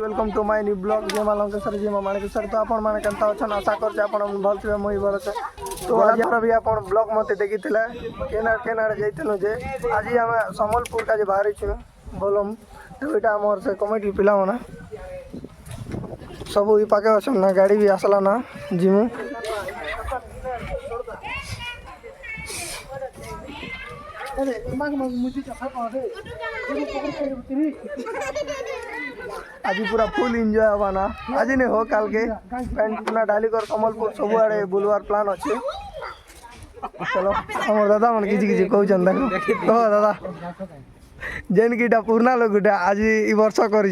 Welcome to my new blog जय माँ लंकेश्वर जय माँ माणिकेश्वर। तो आपण मैंने केनता अच्छा आशा कर भल थे मुई भल अच्छे। तो आज भी आप ब्लॉग मत देखी केना जाइलु जे आज आम सम्बलपुर का बाहरी छुँ बोलम। तो यहाँ आम से कमिटी पिला मना सब ई पाके अच्छा ना गाड़ी भी आसला ना जिमु आज पूरा फुल एंजॉय हवा ना आज नहीं हो काल के पैंटना डाली कर सम्बलपुर सब आड़े बुलवार प्लान अच्छे। चलो हमारे दादा मन किसी किसी कहन देख तो दादा जेन कीटा पुराना लोग गुटा आज ई वर्ष कर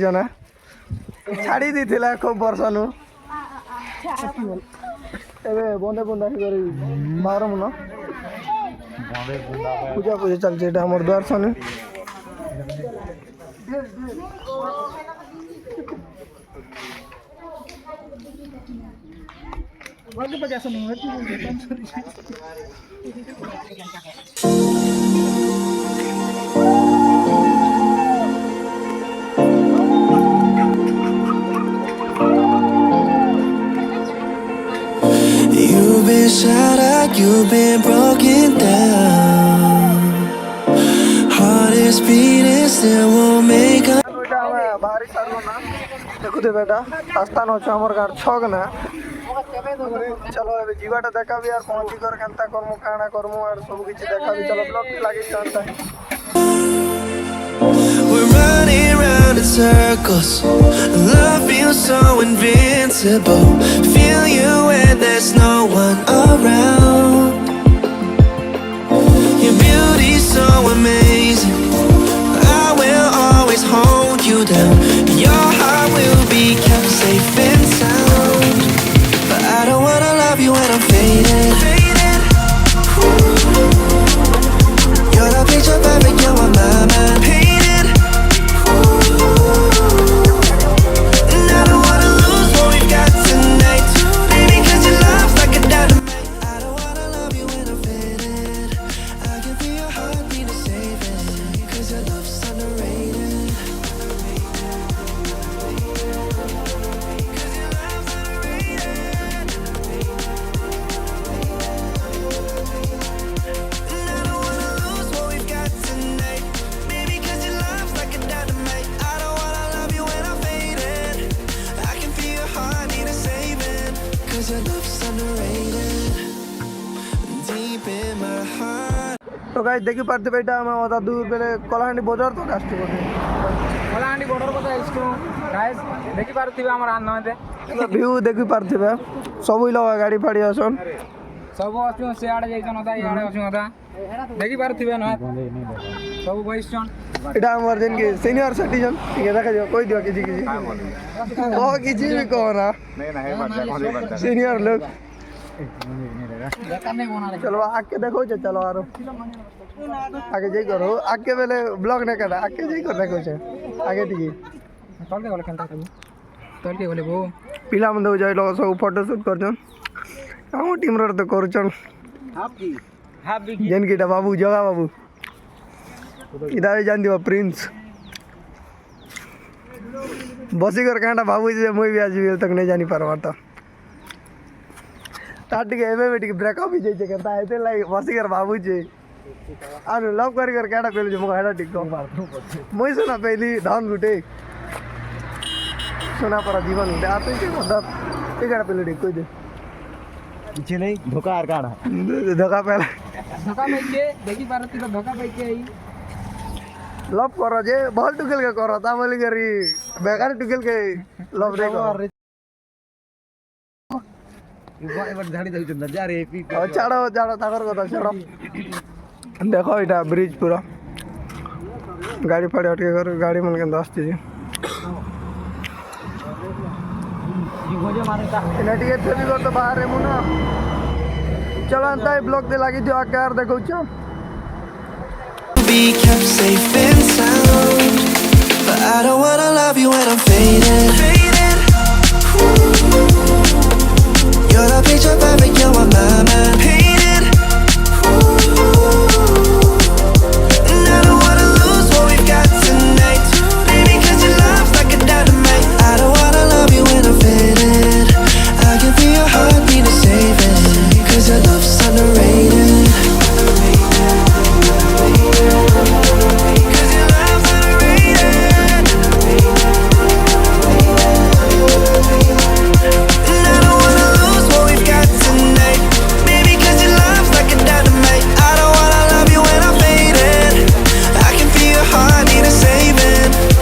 छाड़ी दी खूब वर्ष नु ए बंदे बुंदा बाहर मन पूजा पूजा चलছে এটা আমার দর্শনে বলতে পারে আসলে You've been shattered, you've been broken down. Heart is beating, still won't make up. बाहरी सारो ना देखो दे बेटा स्थान हो हमर घर छग ना चलो ए जीवाटा देखा भी यार पहुंची कर केनता करमु काना करमु और सब किछ देखा भी चलो ब्लॉग लागी चलता है। We're running round in circles. Love feels so invincible. Feel you when there's no one around. Your beauty's so amazing. I will always hold you down. Your heart will be kept safe and sound. But I don't wanna love you when I'm faded. You're the picture perfect, you're on my mind. Painted. And I don't wanna lose what we've got tonight. Baby, 'cause your love's like a dynamite. I don't wanna love you when I'm faded. I can feel your heartbeat to save it. 'Cause your love's underrated. तो guys देखि पारते बेटा हम ओदा दूर बेले कलाहांडी बाजार तो कास्टी बोले कलाहांडी बॉर्डर को इसको गाइस देखि पारथिबे हमर आन नते व्यू देखि पारथिबे सब लोग गाड़ी फाड़ी असन सब असु से आड़े जाइछन ओदा याडे असु ओदा देखि पारथिबे न सब बइछन एटा हमर जन के सीनियर सिटीजन ठीक है देखा जो कोई दियो किसी किसी ओ किसी भी कहो ना नहीं हे बात सीनियर लोग चलो आके देखो चलो आरो आगे जाई करो आके बेले ब्लॉग ने करा आके जाई कर देखो आगे ठीक तलके गले केनता करू तलके गले बो पिला मन दो जाई लोग सब फोटो शूट करछन हम टीम रो तो करछन हाफ की जन कीटा बाबू जगा बाबू इधर जान दियो प्रिंस बसी कर कांटा बाबू जी मुई भी आज तक नहीं जानी पारवाता ताटिके एमेटिक ब्रेकअप ही जाइए कहता है लाइक बसीकर बाबू जी आनु लव कर केटा पेलु जो मको हेडा टिक मुई सुना पहली धान गुटे सुना पर जीवन गुटे आते के मतलब के केटा पेलु टिक कोई दे पीछे नहीं धोखा आर काडा धोखा पहला धोखा में के देखि पारती तो धोखा पे के आई लव करो जे बॉल टुकल के करो ता बोली करी बेकार टुकल के लव दे करो छाड़ो छाड़ो ताकर कथा छाड़ो देखो यहाँ ब्रिज पूरा गाड़ी फाड़ी अटके कर गाड़ी मन के आसती तो बाहर मुना चलो अंत ब्लॉक दे लगी जो आगे यार देखो Be kept safe and sound. But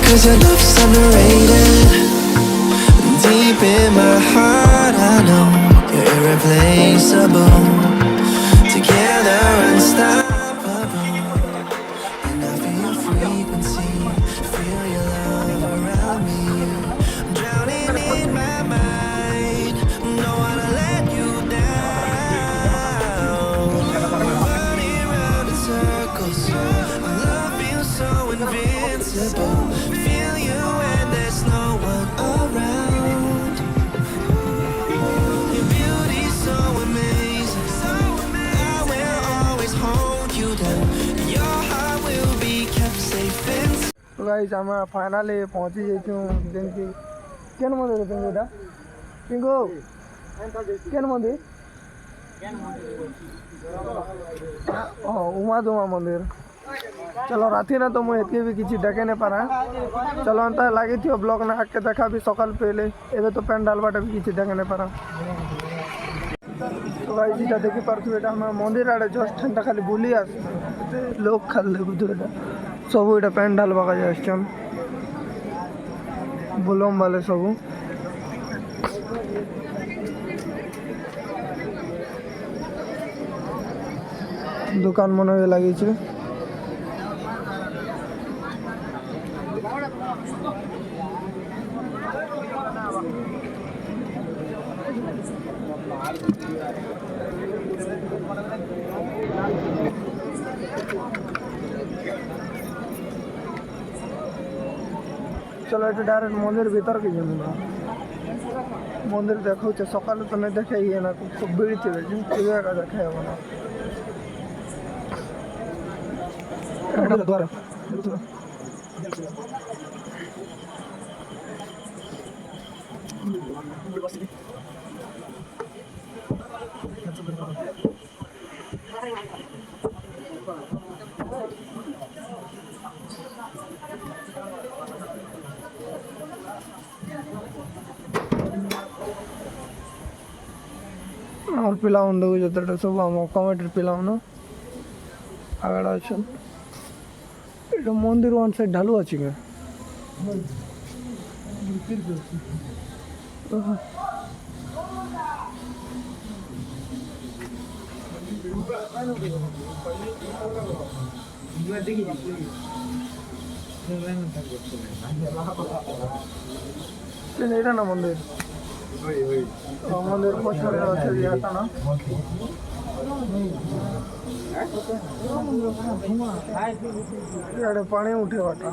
'cause your love's underrated. Deep in my heart, I know you're irreplaceable. Together, unstoppable. And I feel your frequency, feel your love around me. I'm drowning in my mind, don't wanna let you down. Running round in circles, our love feels so invincible. Feel you when there's no one around. Your beauty's so amazing, I will always hold you down. Your heart will be kept safe and तो guys आम finally पहुँची जाइछू जेमती केन मंदिर पिंगू एटा पिंगू केन मंदिर उमा मंदिर चलो राति ना तो मुझे एतके भी किसी देखे नहीं पारा चलो अंत लगी थी ब्लॉग ना आके देखा भी सकाल पहले एबे तो पेन डालवाटा भी किसी देखे नहीं पारा तो गाइस इटा देखि पारथु एटा हम मंदिर आड़े जस्ट ठंडा खाली बुली आस लोग खाली देखु एटा सब एटा पेन डालवा का जाछन बुलम वाले सब दुकान मन लगी छे चलो ये डायरेक्ट मंदिर भीतर के जमीन मंदिर देखो सकाल तो नहीं देखे ये ना खूब भीड़ थी का देखे बना द्वार और पिला जो सब कमेटी पिला आगड़ा अच्छा এটা मंदिर वन साइड ढालू अच्छी क्या ना मंदिर मंदिर पछाड़े अच्छे जाता ना इे पानी उठे बाटा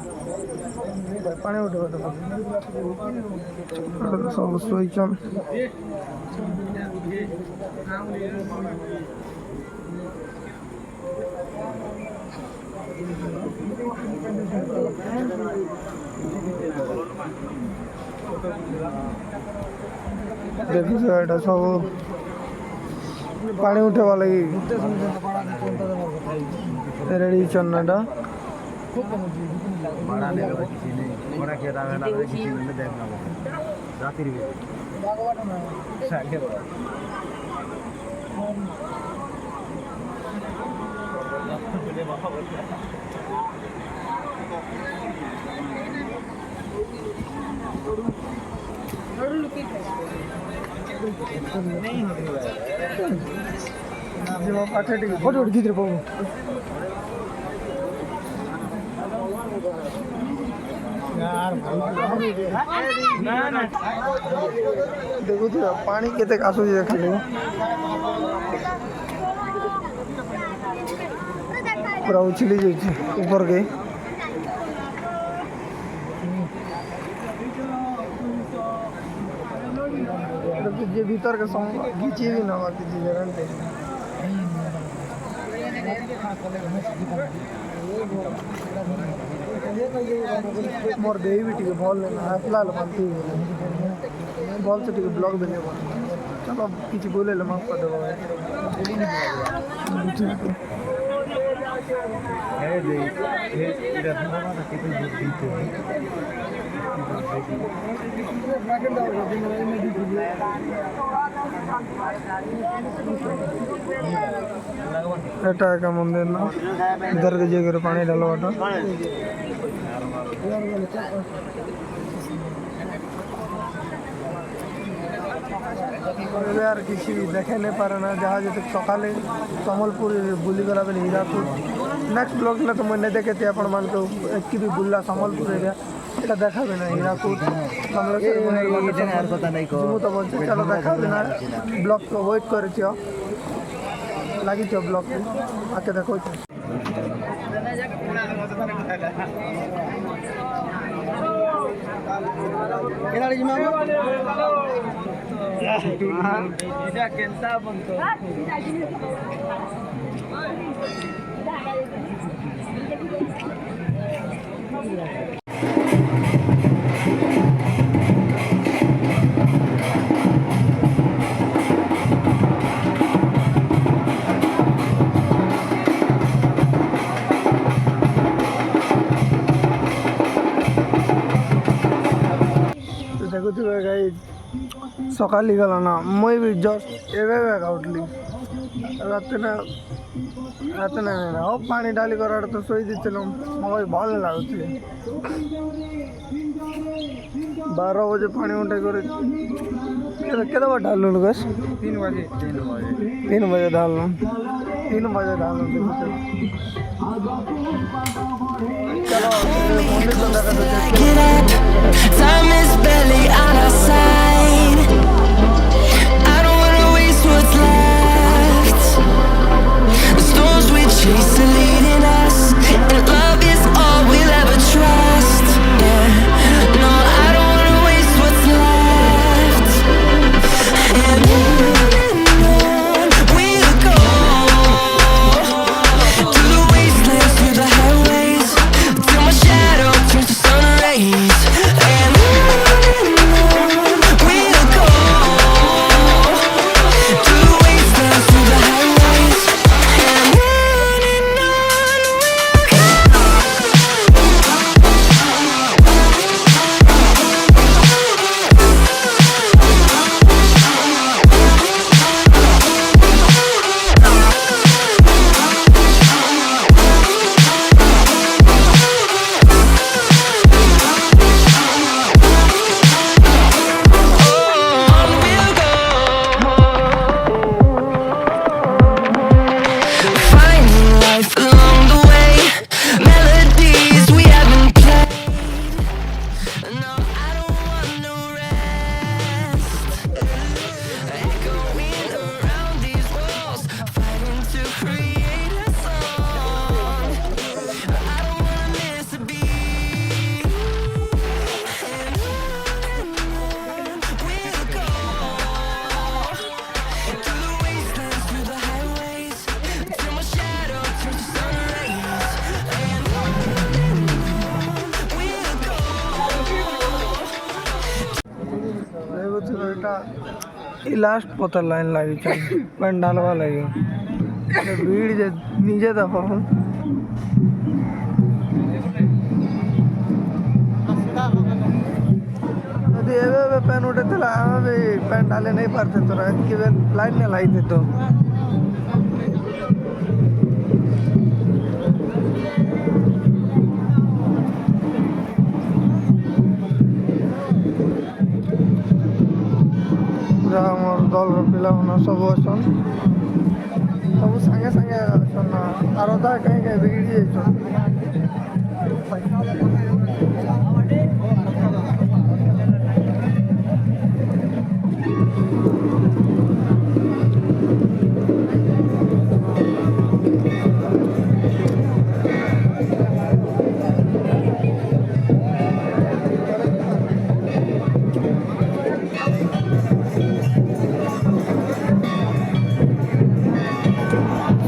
पानी उठे बाटा सब सोचन देखो एटा सब पानी उठे लगी रेडी चन्नाटा फोटो खींच रहे देखो तो पानी केते आसूची खाली पूरा उछली जाइए ऊपर के जे भीतर के घीचे भी ना किसी जगह मोर देही भी टिके भल फिलहाल फालतू भल से टिके ब्लॉग भी नहीं चलो किसी बोले माफ कर देव एटा का मंदिर ना इधर के जगह पानी डालवाटा ଏବେ আর କିଛି ଦେଖାଇ ନାଇଁ ପାରେ ନା ଯାହା ଯେତେ ସକାଳେ ସମ୍ବଲପୁର ବୁଲିଗଲା ବେଲେ ହୀରାକୁଦ ନେକ୍ସଟ ବ୍ଲଗ୍ରେ ତ ମୁଇଁ ନାଇଁ ଦେଖେଇତି ଆପଣମାନଙ୍କୁ ଏତ୍କି ବି ବୁଲିଲା ସମ୍ବଲପୁର ଏରିଆ এটা দেখাবে না হীরাকুদ ମୁଁ ତ ବলছি ଚାଲ দেখাবে না ব্লগ তো ওয়েট କରିଛ ଲାଗିଛ ବ୍ଲଗ୍କୁ ଆକେ ଦେଖାଉଛି ଦେଖୁଥିବେ ଗାଈ ସକାଳ ଗଲା ନା ମୁଇଁ ବି ଜଷ୍ଟ ଏବେ ଏକା ଉଠିଲି ରାତି ନା ହଉ ପାଣି ଡାଲି କରାଟା ତ ଶୋଇ ଦେଇଥିଲୁ ମୋତେ ଭଲ ଲାଗୁଛି 12 ବଜେ ପାଣି ଉଠାଇ କରି କେତେ ବଜେ ଢାଲୁ ଗଛ 3 बजे 3 बजे ढालना 3 बजे ढालना चलो मंदिर तो लगा Get up, time is barely on our side. I don't wanna waste what's left. The storms we chase are leading us, and love is all we'll ever trust. Yeah, no, I don't wanna waste what's left. And on we'll go, through the wastelands, through the highways, till my shadow turns to sun rays. And on we'll go, through the wastelands, through the highways. And on we'll go, finding life along the way, melodies we haven't played. No, I don't want no rest. Echoing around these walls, fighting to create a song. I don't wanna miss a beat. And on we'll go, through the wastelands, through the highways, till my shadow turns to sun rays. And on we'll go. ଦେଖୁଥିବେ ଏଇଟା ଇ last ପଥର line ଲାଗିଛି ପାଣି ଢାଲବା ଲାଗି ଭିଡ଼ ଯେ ନିଜେ ଦେଖ ଯଦି ଏବେ ପେନ୍ ଉଠେଇଥିଲା ଆମେ ବି ପେନ୍ ଢାଲି ନେଇ ପାରିତେ ତୋର ଏତିକି ଲାଇନ୍ରେ ଲାଗିତେ ତ ଯାହା ଆମର ଦଳର ପିଲାମାନେ ସବୁ ଅଛନ୍ ସବୁ ସାଙ୍ଗେ ସାଙ୍ଗେ ଅଛନ୍ ନା ଆର ଅଧା କାହିଁ କାହିଁ ବିଗିଡ଼ି ଯାଇଛନ୍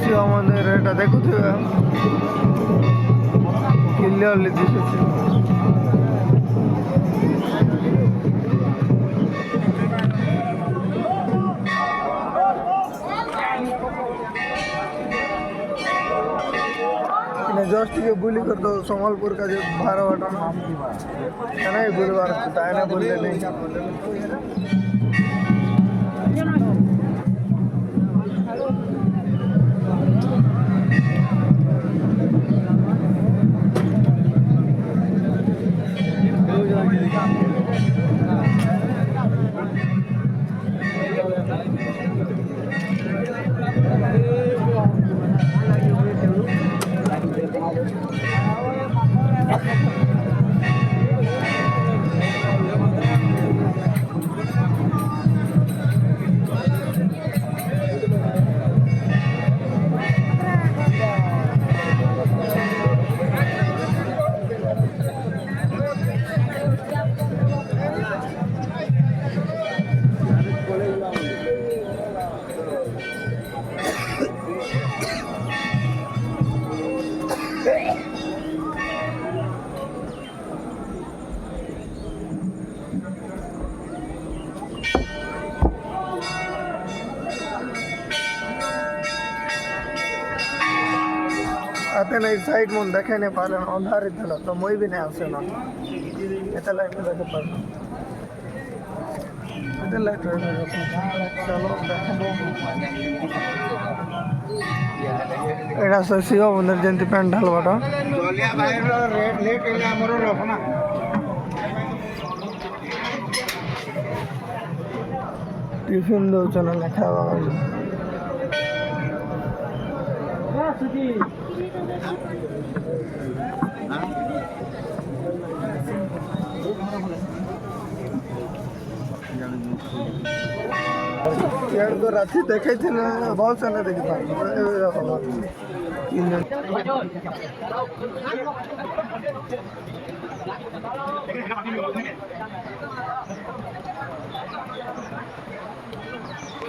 ଶିବ ମନ୍ଦିର ଏଇଟା ଦେଖୁଥିବେ କ୍ଲିୟରଲି ଦିଶୁଛି जस्ट ଟିକେ ବୁଲି କରିଦଉ ସମ୍ବଲପୁର का जो 12 बटा ना ही बुलवार ताने बोलले नहीं आते नहीं साइड में देखे नहीं पाले अंधार इतना तो मुई भी नहीं आसे ना इतना लाइट में देखे पाले इतना लाइट चलो एटा से शिव मंदिर जयंती पेंडाल बाटा टिफिन दौचन लेखा यार तो राति देखे थे ना बहुत सारे देखी पाए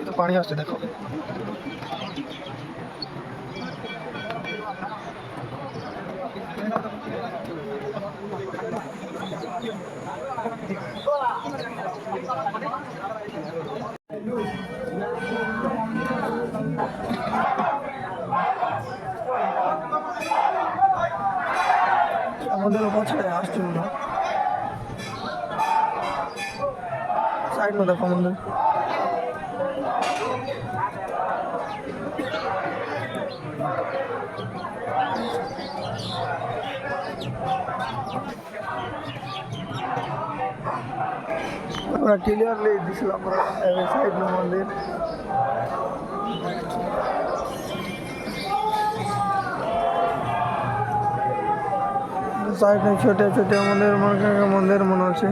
तो पानी आते देखो আমাদের পৌঁছে আসছিল না সাইড में देखो मंदिर पूरा क्लियरली दिसला पूरा साइड में मंदिर साइड में छोटे छोटे मंदिर मन अच्छे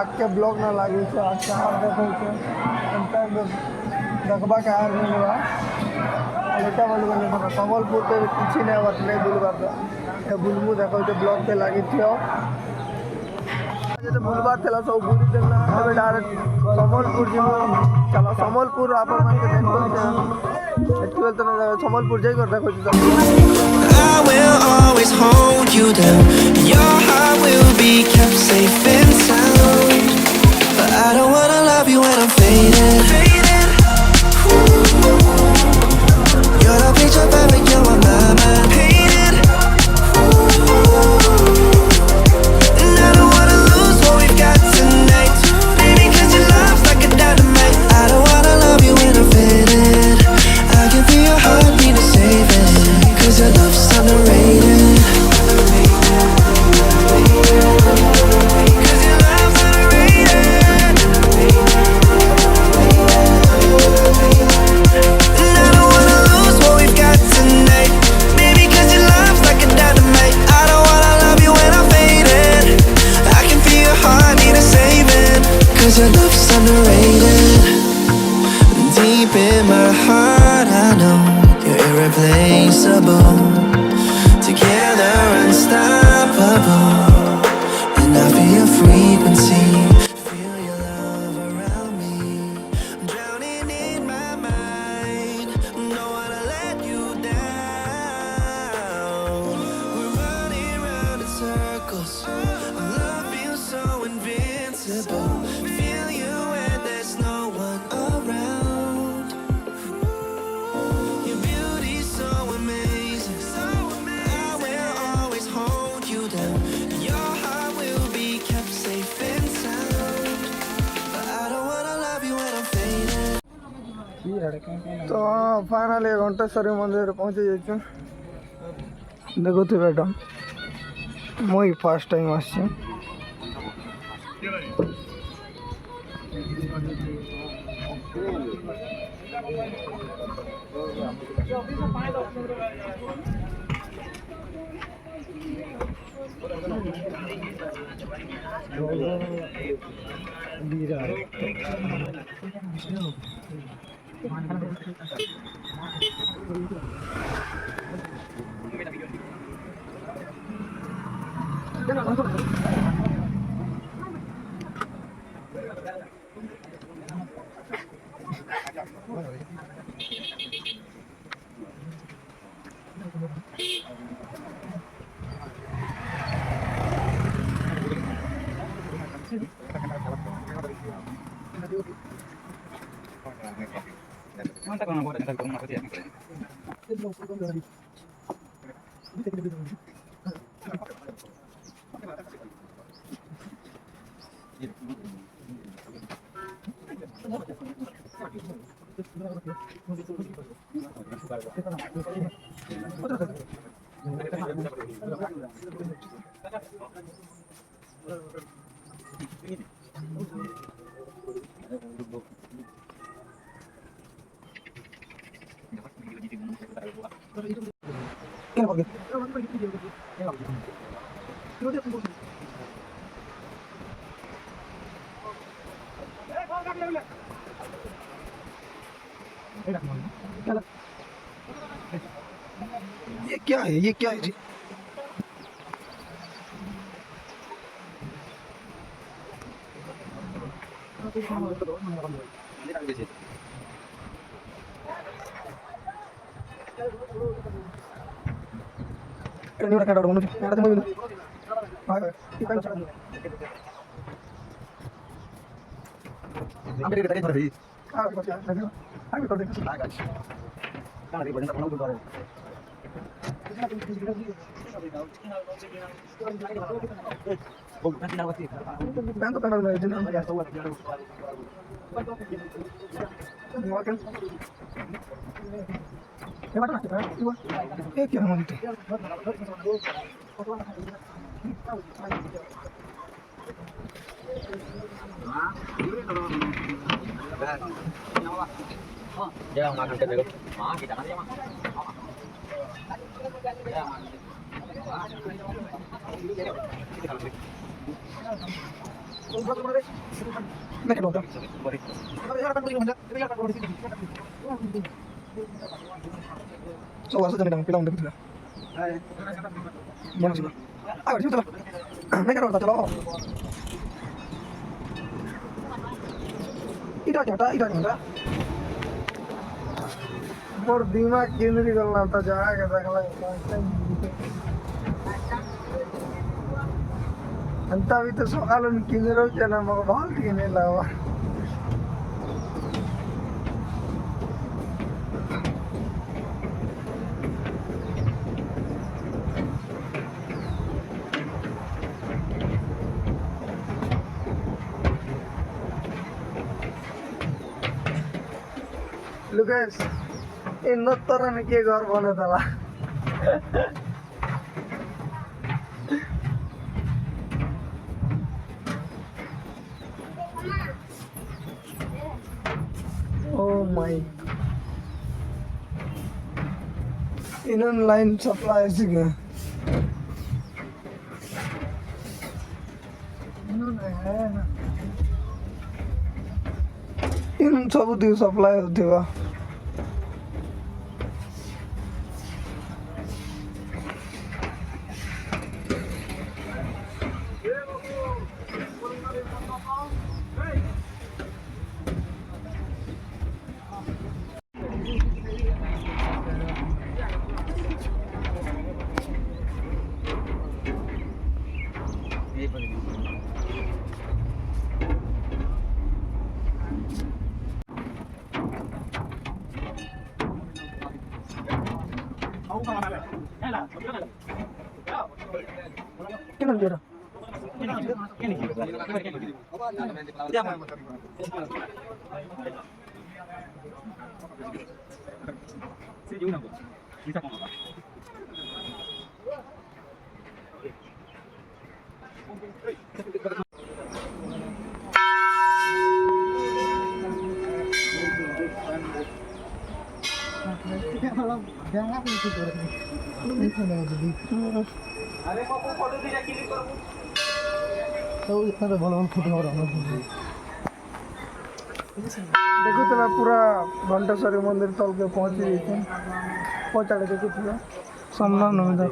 आके ब्लॉग ना लगे आज कहाँ देखो देखबा के आर नहीं हुआ एटा बोलबो नहीं संबलपुर पे किसी नहीं बात नहीं बुलबार ये बुलमु देखो ब्लॉग पे लगी थी जो बुलबार थला सब बुली देना हमें डायरेक्ट संबलपुर जी चलो संबलपुर आप तो संबलपुर जाई कर देखो I will always hold you down. Your heart will be kept safe and sound. But I don't wanna love you when I'm faded. You're the picture perfect, you're on my mind. Painted. And I don't wanna lose what we've got tonight. Baby, 'cause your love's like a dynamite. I don't wanna love you when I'm faded. I can feel your heartbeat to save it. 'Cause your love's underrated. Your love's underrated. Deep in my heart, I know you're irreplaceable. Together, unstoppable. And I feel your frequency. Feel your love around me. I'm drowning in my mind. Don't wanna let you down. We're running round in circles. I'm loving unforgettable. Feel you when there's no one around. Your beauty's so amazing. I will always hold you down. Your heart will be kept safe and sound. But I don't wanna love you when I'm faded. तो finally Ghanteshwari मंदिर पहुँची जाइए देखुवे एटा मुई first time आसी ये क्या है जी और दिमाग केंद्रीय करना था जाएगा अंत भी तो सकाल किंजर मग बाल तीन Lucas, no torre ni que gar bone tala. Oh my. In line supply siga. इन सब दी सप्लाई होती है देखुला पूरा घंटेश्वरी मंदिर तल के पहुंची जाइए पहुंचाड़े देखुला सामना नमिदा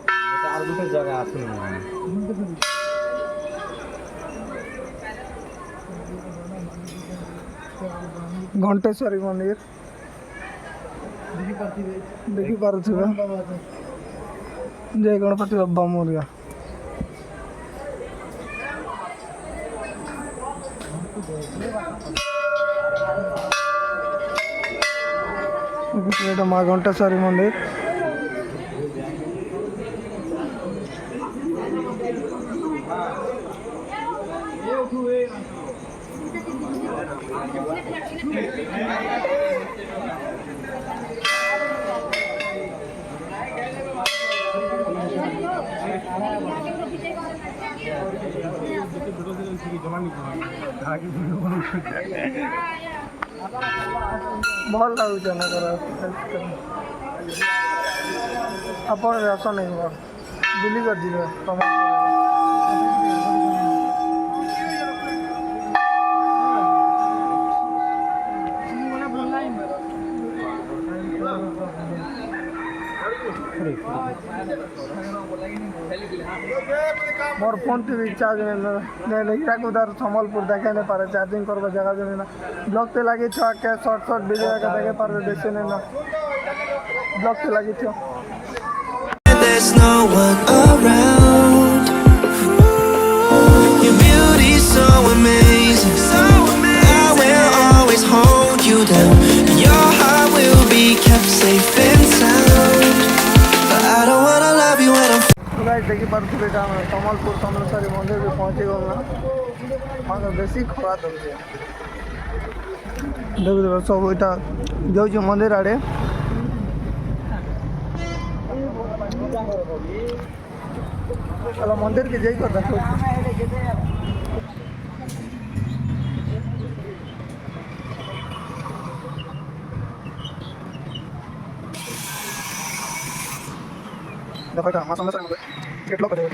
घंटेश्वरी मंदिर देखी पारुथिबे जय गणपति बाबा मोरिया এটা মা ঘণ্টেশ্বরী মন্দির ଭଲ ଲାଗୁଛି ନା ଆପଣ ଆସ ନାହିଁ ବୁଲି କରି ଯିବେ मोर फोन टी चार्ज नहीं हीराकुदार सम्बलपुर देखे नहीं पारे चार्जिंग करवा जगह जो ना ब्लॉक पे लगी छो के शॉर्ट शॉर्ट वीडियो का देखे पारे बेसी नहीं ना ब्लॉक पे लगी छो There's no one around. Your beauty's so amazing. I will always hold you down. Your heart will be kept safe and sound. But I don't wanna love you when I'm guys देखी पारे सम्बलपुर समलेश्वरी मंदिर भी पहुंची गला मगर बेसी खरा दौचे देख सब यहाँ जाऊँ मंदिर आड़े चलो मंदिर के जाई कर देखो देखो का मौसम में કેટલો બધો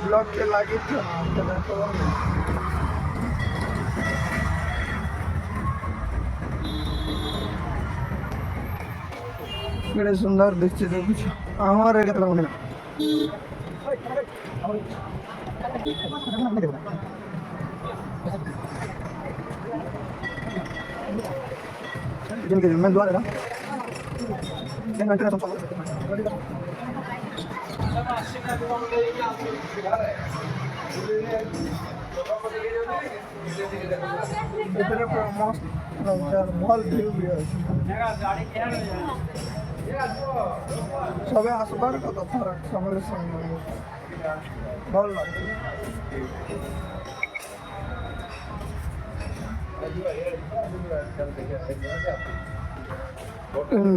ब्लॉक के लागे बड़े सुंदर दिखते थे कुछ हमारे कितना होने जिनके मैं दुआ दे रहा सबे आसबार कत फरक समलेश्वरी भल लगे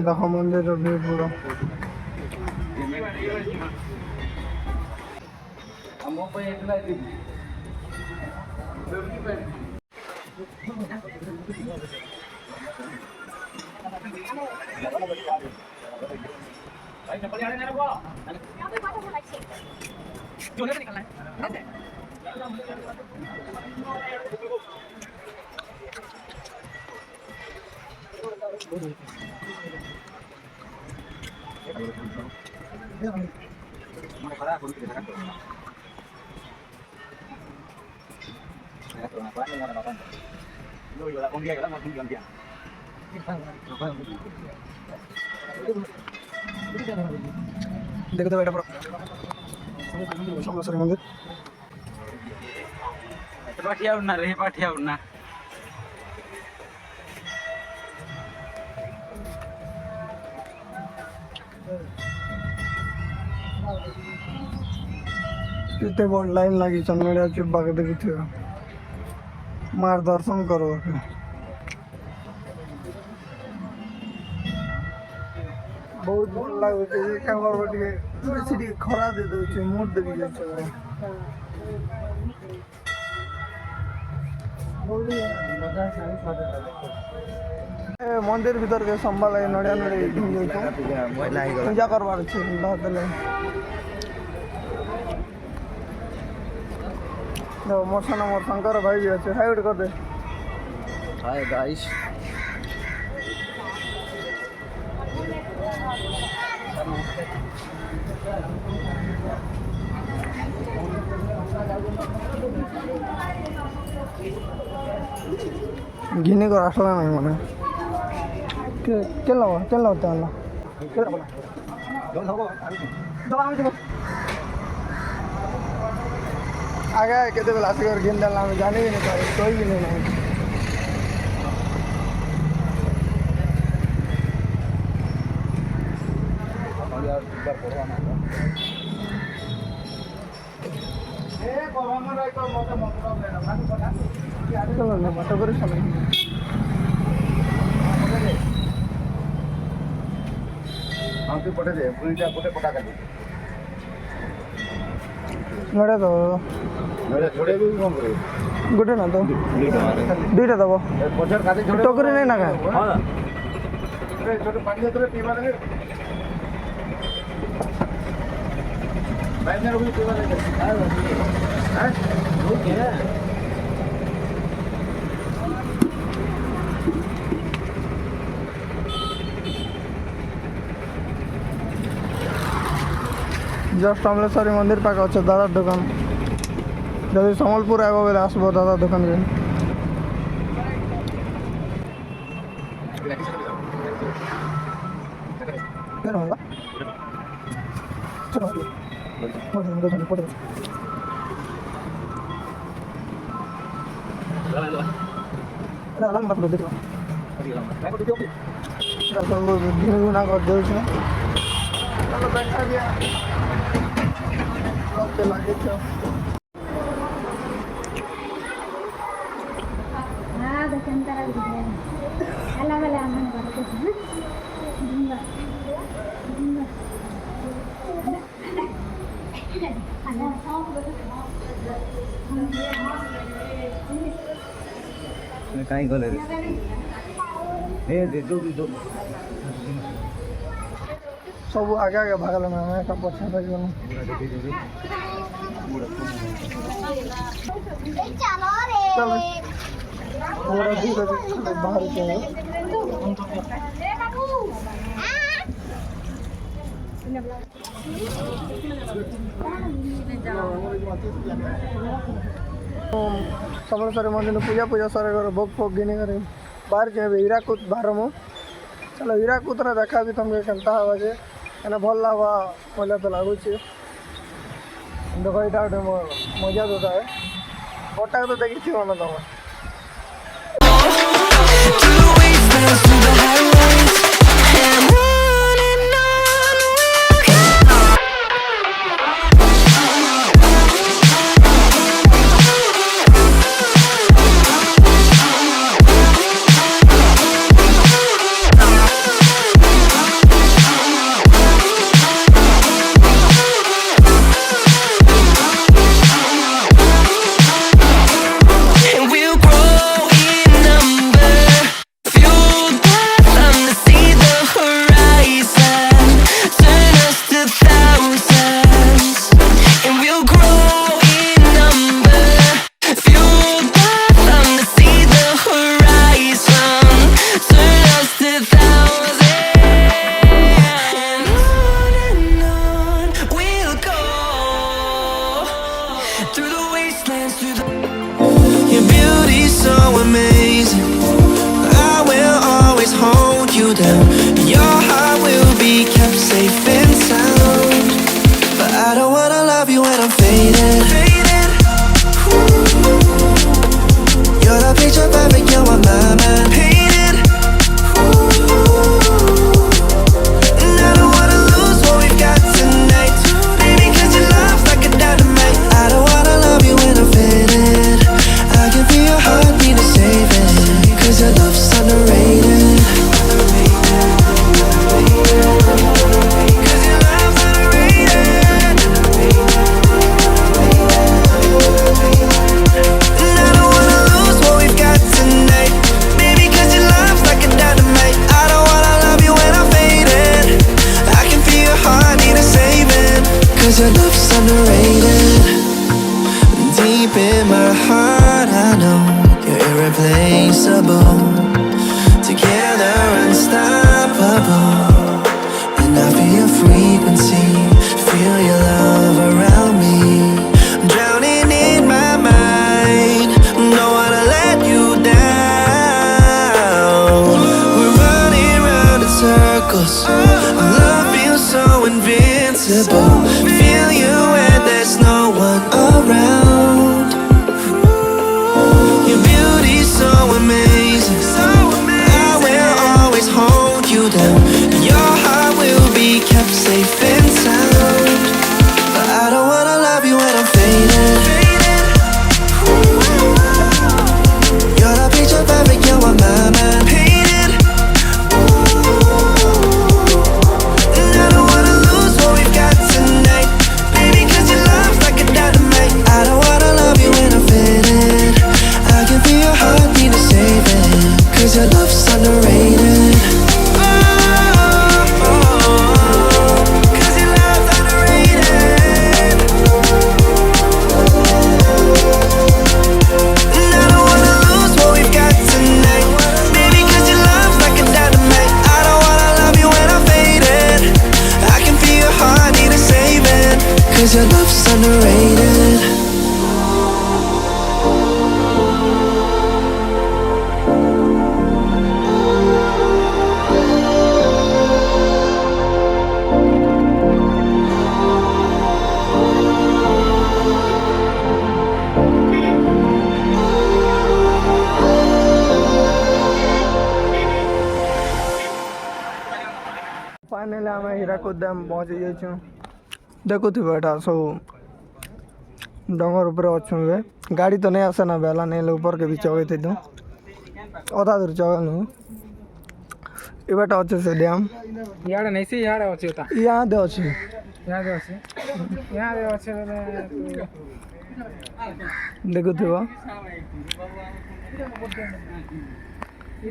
देख मंदिर भी पूरा দেখো তো এটা পুরো সমলেশ্বরী মন্দির। পাঠিয়ে না রে, পাঠিয়ে না। କେତେ ବଡ଼ ଲାଇନ୍ ଲାଗିଛି ନଡ଼ିଆ ଚୋପାକେ ଦେଖିଥିବ। ମାର ଦର୍ଶନ କର। ବହୁତ ଭଲ ଲାଗୁଛି କାମର ଟିକେ ବେଶୀ ଟିକେ ଖରା ଦେଇ ଦେଉଛି ମୁଡ୍ ଦେଖି ଯାଉଛି। ଏ ମନ୍ଦିର ଭିତରକେ ସମ୍ଭାଳ ଲାଗି ନଡ଼ିଆ ନଡ଼ିଆ ପୂଜା କରବାର ଅଛି ଦେଲେ। मोर साना मोर शंकर भाई भी अच्छे हाई कर दे। हाय गाइस घिनी को आसला नहीं मने चल आगे केते बेला आसिकर गेम डालना हम जाने भी नहीं पाए कोई भी नहीं चलो ना मत करो समय हम तो पटे दे पूरीटा पटे पटा कर नड़े तो छोड़े भी कौन करे गुटे ना तो दुईटा दबो पछर खाते छोड़े टोकरी नहीं ना का हां अरे छोटे पानी तो पीवा दे भाई मेरे को पीवा दे हां वो क्या जस्ट समलेश्वरी मंदिर पाक अच्छे दादा दुकान जब सम्बलपुर आब बेले आसबो दादा दुकान के कहीं गले सब आगे आगे भागल मैं पछा भाग बाहर समलेश्वरी मंदिर पूजा पूजा सारे भोग फोग गिनी करे बाहर जाए हीराकुद बाहर मु चलो हीराकुद रे देखा भी तुमके केनता हवा जे एने भल लागवा पहले तो लगुच देखो यहाँ गोटे मजा देता है गोटा तो देखी थी ना तुम And we'll be kept safe and sound. But I don't wanna love you when I'm faded. You're the picture perfect, you're what my mind painted. And I don't wanna lose what we've got tonight, baby, 'cause your love's like a dynamite. I don't wanna love you when I'm faded. I can feel your heartbeat to save it, 'cause your love's underrated. 'Cause your love's underrated. And I don't wanna lose what we've got tonight, baby, 'cause your love's like a dynamite. I don't wanna love you when I'm faded. I can feel your heartbeat to save it, 'cause your love's underrated. Deep in my heart, I know you're irreplaceable. Together, unstoppable. And I feel your frequency, feel your love around me. I'm drowning in my mind, don't wanna let you down. We're running round in circles, our love feels so invincible. Feel you when there's no one around. Your beauty's so amazing, I will always hold you down. Your heart will be kept safe and sound. But I don't wanna love you when I'm faded. You're the picture perfect, you're what my mind painted. And I don't wanna lose what we've got tonight, baby, 'cause your love's like a dynamite. I don't wanna love you when I'm faded. I can feel your heartbeat to save it, 'cause your love's underrated. 'Cause your love's underrated. And I don't wanna lose what we've got tonight, baby, 'cause your love's like a dynamite. I don't wanna love you when I'm faded. I can feel your heartbeat to save it, 'cause your love's underrated. Finally आम Hirakud dam पहुँची जाइछुँ देखुथिबे एटा सब डंगर ऊपर अच्छु ए गाड़ी तो नहीं आसे ना बेला नहीं ऊपर के भी चगे थे अधा दूर चगलु एबाटा अच्छे से डैम ଇଆଡ଼େ ନାଇଁ ସେ ଇଆଡ଼େ ଅଛି ତା यहाँ दे अच्छी ଇଆଡ଼େ ଅଛି ଇଆଡ଼େ ଅଛି ବୋଲେ देखुथिब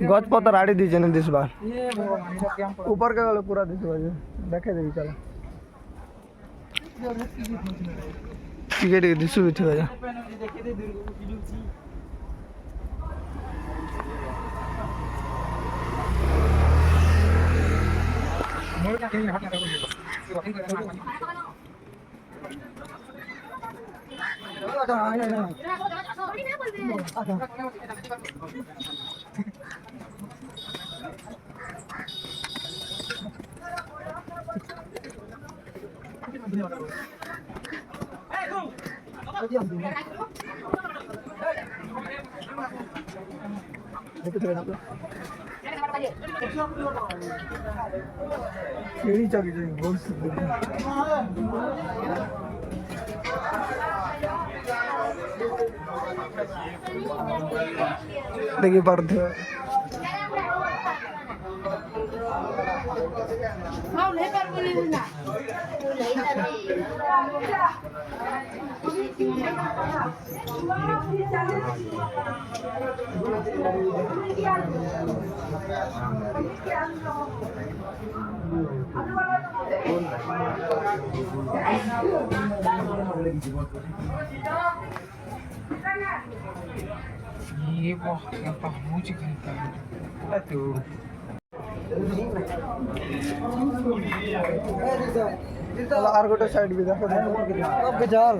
गछ पतर आड़ी दीजे नहीं दिस बार ଇଏ ଭଗବାନ ଇଟା କ୍ୟାମ୍ପ ऊपर के गले पूरा दिस बार देखे देवी चलो टिके टिके दिसु भी थी जा ମୋର କେହି ହଟ ନା सीढ़ी चढ़ी जाएगी बहुत देखिए पड़ते ये apa musik itu आर गोटे साइड भी देखो चल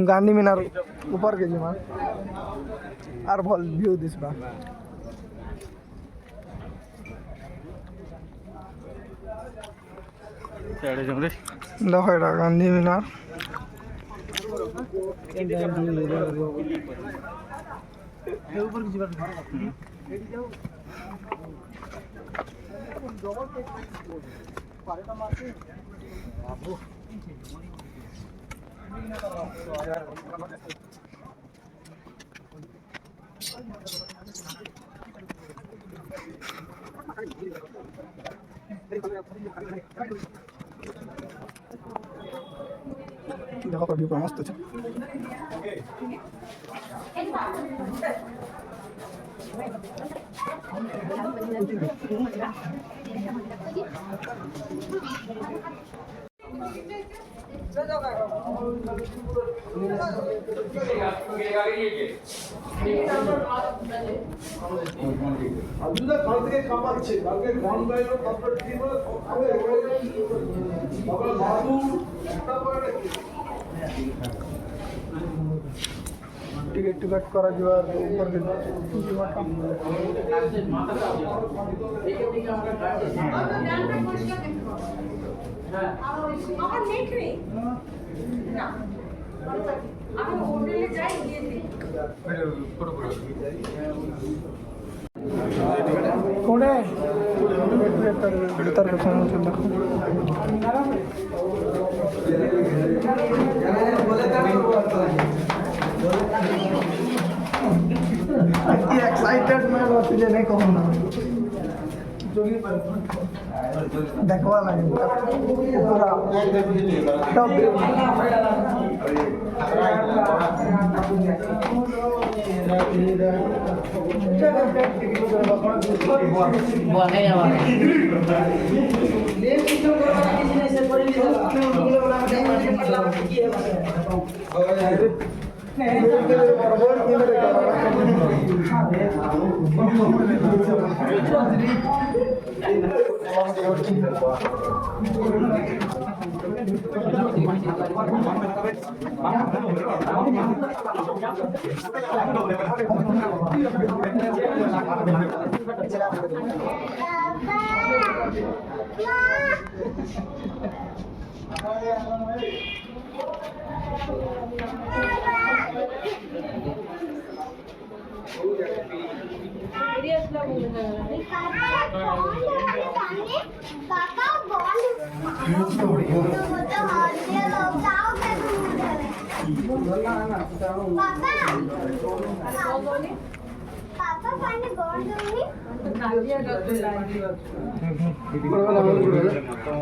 गांधी मीनार ऊपर के जीमा आर भल व्यू दिसबा देखो এটা গান্ধী মিনার देखो कभी मस्त है टिकट करा ऊपर कोड़े भीतर के समझ एक्साइटेड मैं तुझे नहीं कहूँगा देखवा लगे पूरा टॉप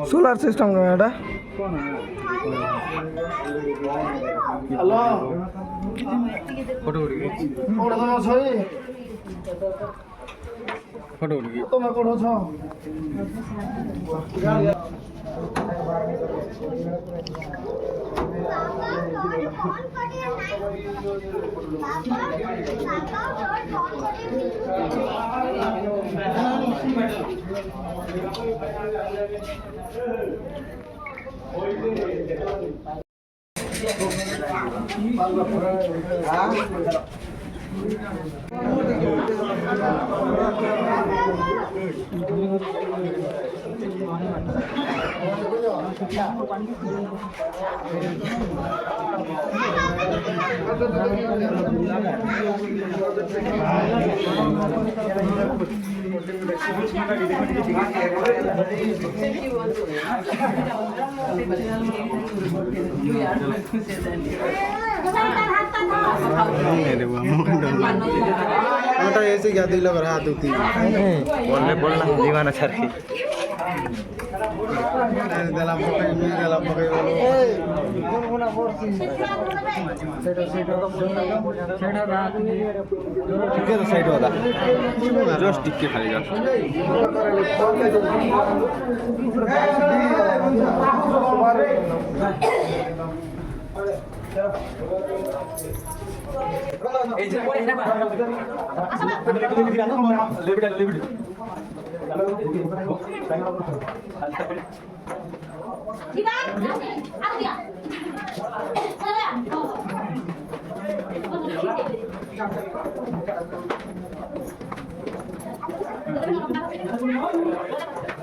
सोलर सिस्टम का बेटा हेलो फोटो तो मैं कोन छ ऐसे क्या दिल लग रहा होती बोलने बोलना दीवाना छरखी गला पकड़ गला पकड़ गुनगुना बोलती सेट तो साइड होता जस्ट टिक खाली जा এই যে পরে এটা লেবিড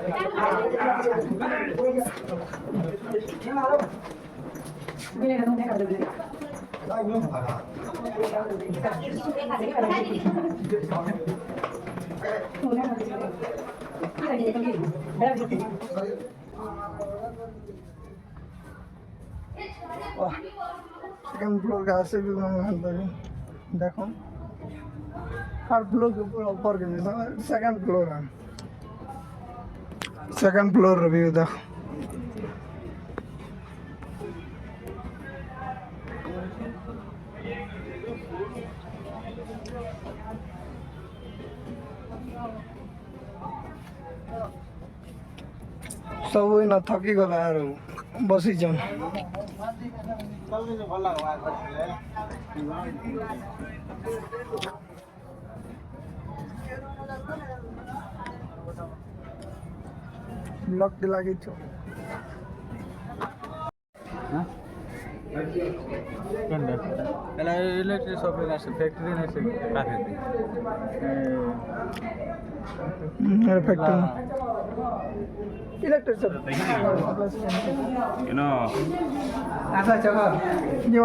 Thank you. सेकंड फ्लोर का से भी देखो थर्ड फ्लोर के ऊपर के सेकंड फ्लोर है सेकंड फ्लोर रिव्यू देखो सब वही ना थकी गला यार बसी जन ब्लॉक दिला के छो इलेक्ट्रिक शॉपिंग फैक्ट्री नहीं से काफी मेरे फैक्ट्री इलेक्ट्रिक सब You know, ऐसा चलो जो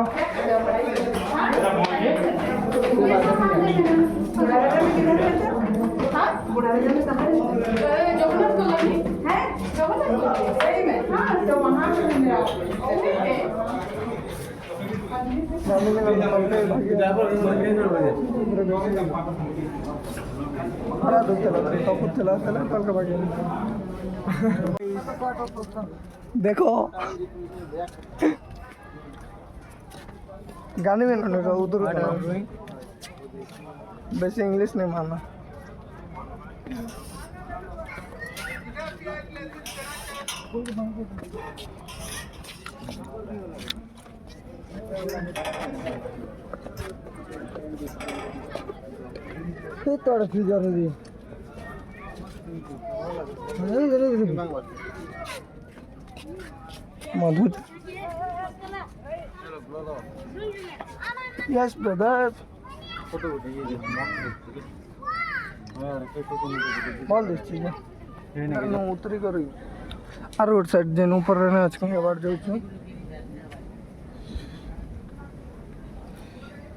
देखो गाने में ना उधर वैसे इंग्लिश नहीं मानना थोड़ा फ्रीजर है मधुर यस ब्रदर बोल दे चीज ना उतरी करी आ रोड साइड जेन ऊपर रहने आज के बार जाऊ छी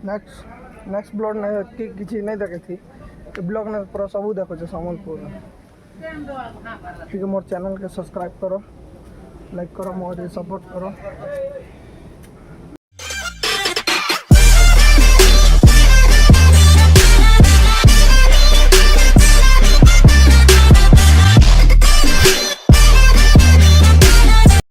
नेक्स्ट ब्लॉग ने किसी नहीं देखे थी ब्लॉग ने पूरा सब देखो सम्बलपुर ठीक है मोर चैनल के सब्सक्राइब करो लाइक करो मोर सपोर्ट करो